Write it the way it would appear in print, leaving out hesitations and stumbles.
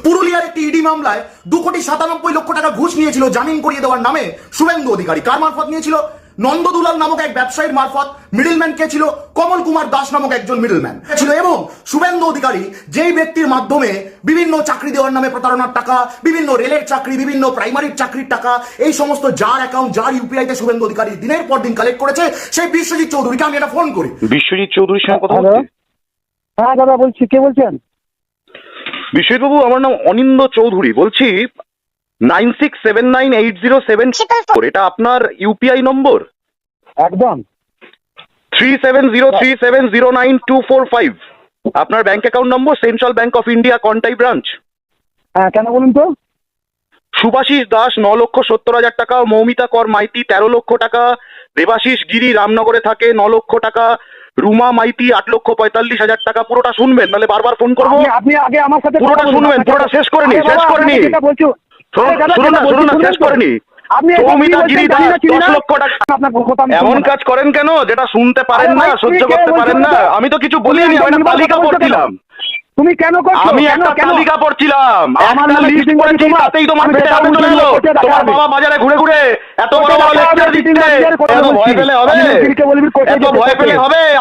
পুরুলিয়ার একটি ইডি মামলায় 2,97,00,000 টাকা ঘুষ নিয়েছিল জামিন করিয়ে দেওয়ার নামে শুভেন্দু অধিকারী। কার মারফত নিয়েছিল? নন্দদুলাল নামক এক ব্যবসায়ীর মারফত। মিডলম্যান কে ছিল? কমল কুমার দাস নামক একজন মিডলম্যান ছিল। এবং শুভেন্দু অধিকারী যেই ব্যক্তির মাধ্যমে বিভিন্ন চাকরি দেওয়ার নামে প্রতারণার টাকা, বিভিন্ন রেলের চাকরি, বিভিন্ন প্রাইমারির চাকরির টাকা, এই সমস্ত যার অ্যাকাউন্ট, যার ইউপিআইতে শুভেন্দু অধিকারী দিনের পর দিন কালেক্ট করেছে, সেই বিশ্বজিৎ চৌধুরীকে আমি একটা ফোন করি। বিশ্বজিৎ চৌধুরীর সঙ্গে কথা হ্যালো, বলছি। হ্যাঁ দাদা বলছি, কে বলছেন? বিশ্বজিৎবাবু, আমার নাম অনিন্দ চৌধুরী, বলছি 96798074, এটা আপনার ইউপিআই নম্বর? একদম 3703709245, আপনার bank account number, central bank of India, Contai branch. হ্যাঁ, কেন বলুন তো? সুভাষিস দাস 9,70,000 টাকা, মৌমিতা কর মাইতি 13 লক্ষ টাকা, দেবাশিস গিরি রামনগরে থাকে 9 লক্ষ টাকা, রুমা মাইতি 8,45,000 টাকা। পুরোটা শুনবেন, নাহলে বারবার ফোন করবো। আপনি আগে আমার সাথে পুরোটা শুনবেন, পুরোটা শেষ করে নি, শেষ করে নি। শুনুন না, শেষ করে নি। মৌমিতা গিরি দাস 10 লক্ষ টাকা। এমন কাজ করেন কেন যেটা শুনতে পারেন না, সহ্য করতে পারেন না? আমি তো কিছু বলিনি, আমি একটা তালিকা পড়ছিলাম। তুমি কেন করছো? আমি একটা তালিকা পড়ছিলাম, একটা লিস্ট পড়েছি, তাতেই তোমার পেটে আগুন চলে এলো। তোমার বাবা বাজারে ঘুরে ঘুরে এত বড় বড় লেকচার দিচ্ছে, এত ভয় পেলে হবে? এত ভয় পেলে হবে?